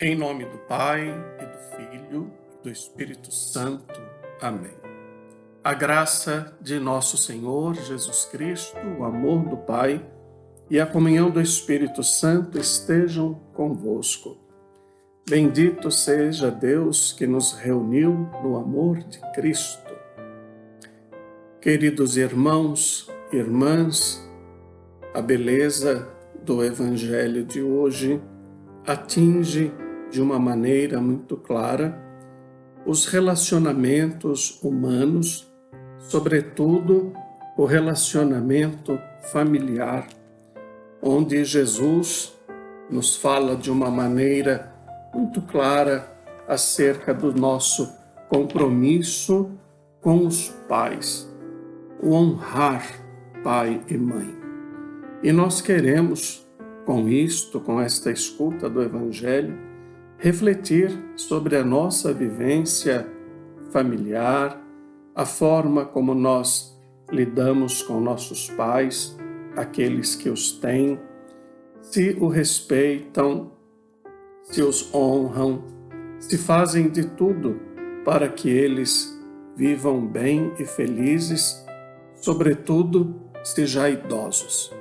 Em nome do Pai, e do Filho, e do Espírito Santo. Amém. A graça de nosso Senhor Jesus Cristo, o amor do Pai e a comunhão do Espírito Santo estejam convosco. Bendito seja Deus que nos reuniu no amor de Cristo. Queridos irmãos e irmãs, a beleza do Evangelho de hoje atinge de uma maneira muito clara os relacionamentos humanos, sobretudo o relacionamento familiar, onde Jesus nos fala de uma maneira muito clara acerca do nosso compromisso com os pais, o honrar pai e mãe. E nós queremos, com isto, com esta escuta do Evangelho, refletir sobre a nossa vivência familiar, a forma como nós lidamos com nossos pais, aqueles que os têm, se o respeitam, se os honram, se fazem de tudo para que eles vivam bem e felizes, sobretudo se já idosos.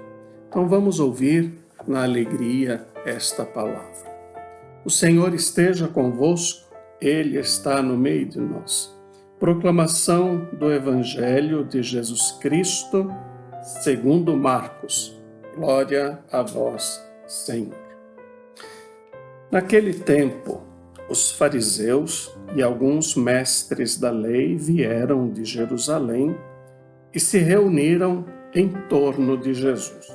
Então vamos ouvir na alegria esta palavra. O Senhor esteja convosco, Ele está no meio de nós. Proclamação do Evangelho de Jesus Cristo, segundo Marcos. Glória a vós, Senhor. Naquele tempo, os fariseus e alguns mestres da lei vieram de Jerusalém e se reuniram em torno de Jesus.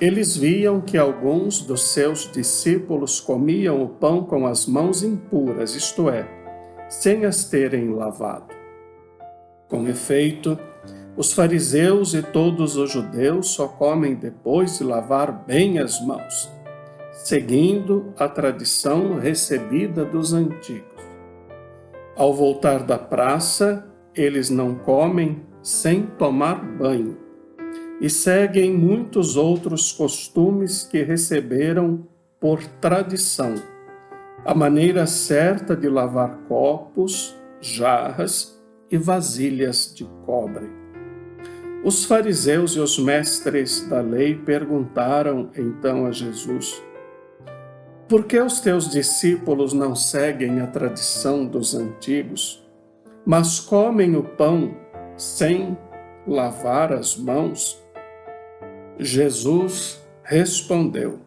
Eles viam que alguns dos seus discípulos comiam o pão com as mãos impuras, isto é, sem as terem lavado. Com efeito, os fariseus e todos os judeus só comem depois de lavar bem as mãos, seguindo a tradição recebida dos antigos. Ao voltar da praça, eles não comem sem tomar banho, e seguem muitos outros costumes que receberam por tradição. A maneira certa de lavar copos, jarras e vasilhas de cobre. Os fariseus e os mestres da lei perguntaram então a Jesus: por que os teus discípulos não seguem a tradição dos antigos, mas comem o pão sem lavar as mãos? Jesus respondeu: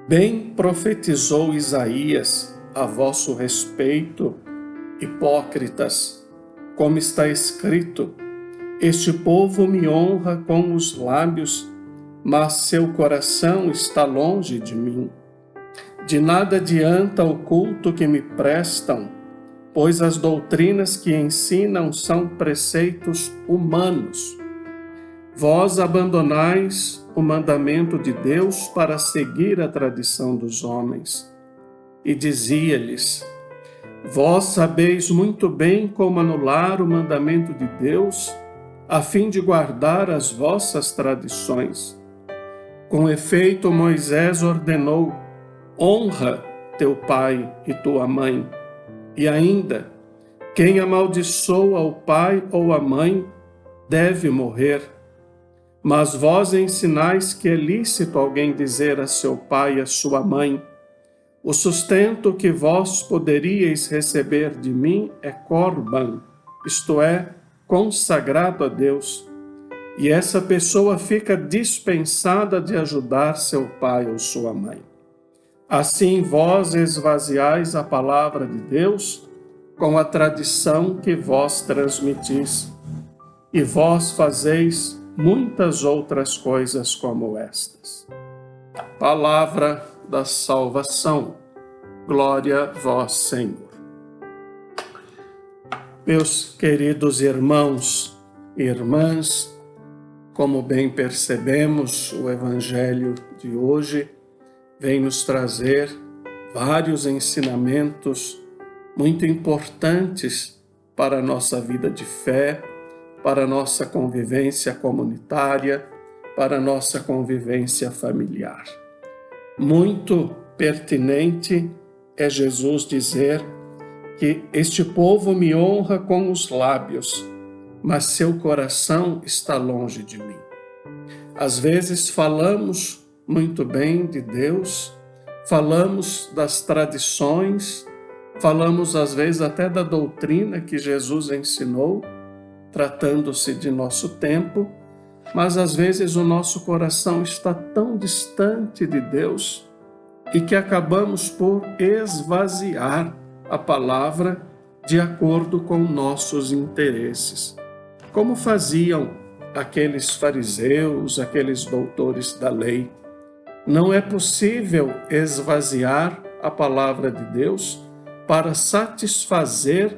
bem profetizou Isaías a vosso respeito, hipócritas, como está escrito: este povo me honra com os lábios, mas seu coração está longe de mim. De nada adianta o culto que me prestam, pois as doutrinas que ensinam são preceitos humanos. Vós abandonais o mandamento de Deus para seguir a tradição dos homens. E dizia-lhes: vós sabeis muito bem como anular o mandamento de Deus, a fim de guardar as vossas tradições. Com efeito, Moisés ordenou: honra teu pai e tua mãe. E ainda, quem amaldiçoa o pai ou a mãe deve morrer. Mas vós ensinais que é lícito alguém dizer a seu pai e a sua mãe: o sustento que vós poderíeis receber de mim é corban, isto é, consagrado a Deus. E essa pessoa fica dispensada de ajudar seu pai ou sua mãe. Assim vós esvaziais a palavra de Deus com a tradição que vós transmitis, e vós fazeis muitas outras coisas como estas. Palavra da salvação. Glória a vós, Senhor. Meus queridos irmãos e irmãs, como bem percebemos, o Evangelho de hoje vem nos trazer vários ensinamentos muito importantes para a nossa vida de fé, para a nossa convivência comunitária, para a nossa convivência familiar. Muito pertinente é Jesus dizer que este povo me honra com os lábios, mas seu coração está longe de mim. Às vezes falamos muito bem de Deus, falamos das tradições, falamos às vezes até da doutrina que Jesus ensinou, tratando-se de nosso tempo, mas às vezes o nosso coração está tão distante de Deus e que acabamos por esvaziar a palavra de acordo com nossos interesses. Como faziam aqueles fariseus, aqueles doutores da lei. Não é possível esvaziar a palavra de Deus para satisfazer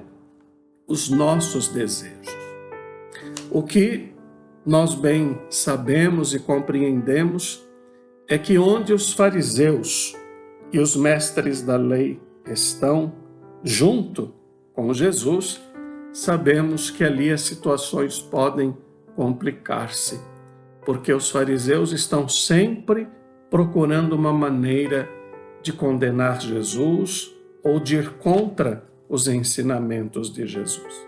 os nossos desejos. O que nós bem sabemos e compreendemos é que onde os fariseus e os mestres da lei estão junto com Jesus, sabemos que ali as situações podem complicar-se, porque os fariseus estão sempre procurando uma maneira de condenar Jesus ou de ir contra os ensinamentos de Jesus.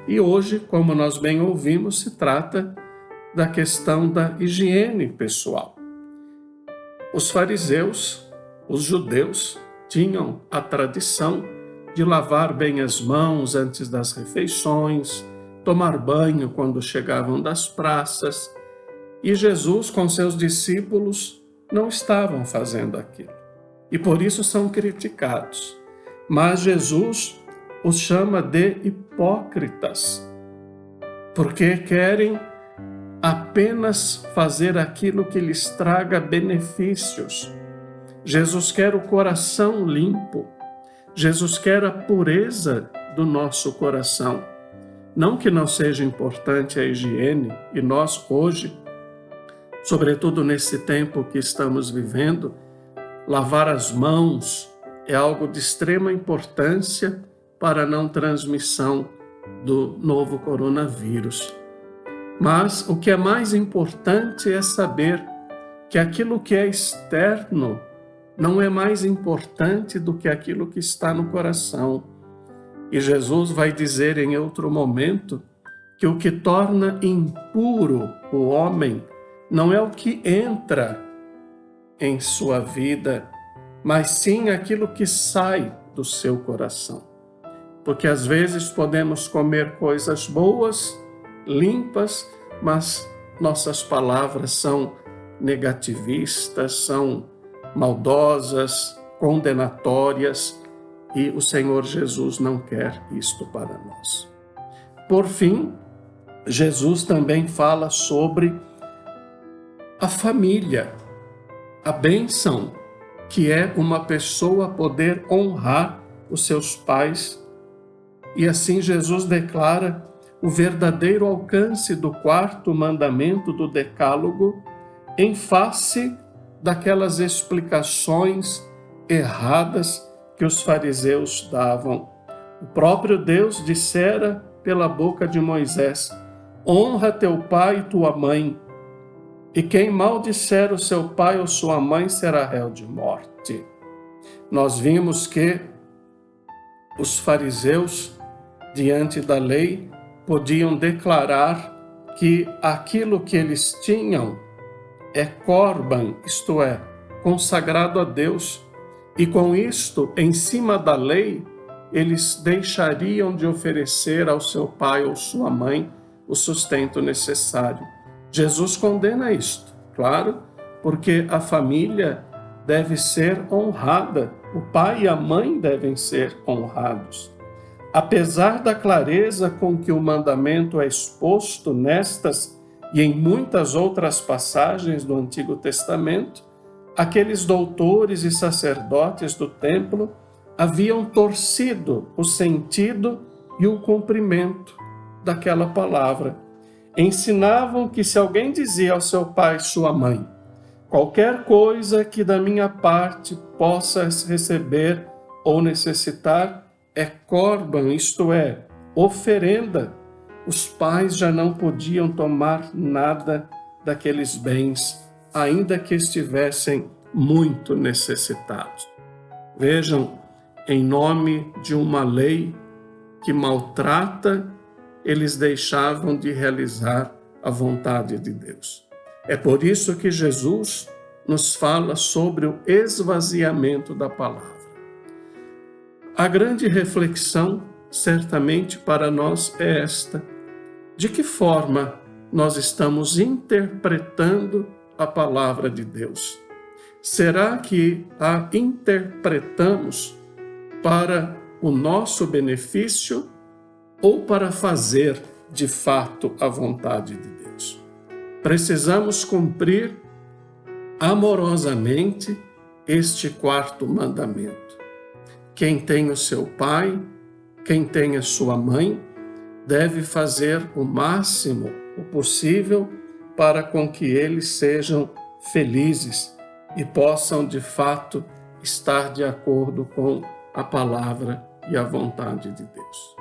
E hoje, como nós bem ouvimos, se trata da questão da higiene pessoal. Os fariseus, os judeus, tinham a tradição de lavar bem as mãos antes das refeições, tomar banho quando chegavam das praças, e Jesus com seus discípulos não estavam fazendo aquilo, e por isso são criticados. Mas Jesus os chama de hipócritas, porque querem apenas fazer aquilo que lhes traga benefícios. Jesus quer o coração limpo, Jesus quer a pureza do nosso coração. Não que não seja importante a higiene, e nós hoje, sobretudo nesse tempo que estamos vivendo, lavar as mãos é algo de extrema importância para a não transmissão do novo coronavírus. Mas o que é mais importante é saber que aquilo que é externo não é mais importante do que aquilo que está no coração. E Jesus vai dizer em outro momento que o que torna impuro o homem não é o que entra em sua vida, mas sim aquilo que sai do seu coração. Porque às vezes podemos comer coisas boas, limpas, mas nossas palavras são negativistas, são maldosas, condenatórias, e o Senhor Jesus não quer isto para nós. Por fim, Jesus também fala sobre a família, a bênção que é uma pessoa poder honrar os seus pais. E assim Jesus declara o verdadeiro alcance do quarto mandamento do Decálogo em face daquelas explicações erradas que os fariseus davam. O próprio Deus dissera pela boca de Moisés: honra teu pai e tua mãe, e quem maldisser o seu pai ou sua mãe será réu de morte. Nós vimos que os fariseus, diante da lei, podiam declarar que aquilo que eles tinham é corban, isto é, consagrado a Deus, e com isto, em cima da lei, eles deixariam de oferecer ao seu pai ou sua mãe o sustento necessário. Jesus condena isto, claro, porque a família deve ser honrada, o pai e a mãe devem ser honrados. Apesar da clareza com que o mandamento é exposto nestas e em muitas outras passagens do Antigo Testamento, aqueles doutores e sacerdotes do templo haviam torcido o sentido e o cumprimento daquela palavra. Ensinavam que se alguém dizia ao seu pai e sua mãe: qualquer coisa que da minha parte possas receber ou necessitar é corban, isto é, oferenda. Os pais já não podiam tomar nada daqueles bens, ainda que estivessem muito necessitados. Vejam, em nome de uma lei que maltrata, eles deixavam de realizar a vontade de Deus. É por isso que Jesus nos fala sobre o esvaziamento da palavra. A grande reflexão, certamente para nós, é esta: de que forma nós estamos interpretando a palavra de Deus? Será que a interpretamos para o nosso benefício ou para fazer de fato a vontade de Deus? Precisamos cumprir amorosamente este quarto mandamento. Quem tem o seu pai, quem tem a sua mãe, deve fazer o máximo, o possível, para com que eles sejam felizes e possam, de fato, estar de acordo com a palavra e a vontade de Deus.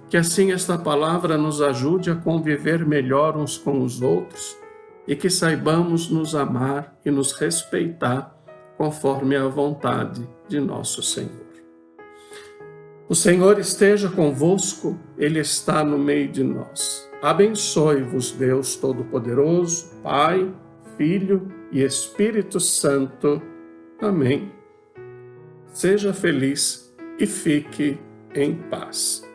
Que assim esta palavra nos ajude a conviver melhor uns com os outros e que saibamos nos amar e nos respeitar conforme a vontade de nosso Senhor. O Senhor esteja convosco, Ele está no meio de nós. Abençoe-vos, Deus Todo-Poderoso, Pai, Filho e Espírito Santo. Amém. Seja feliz e fique em paz.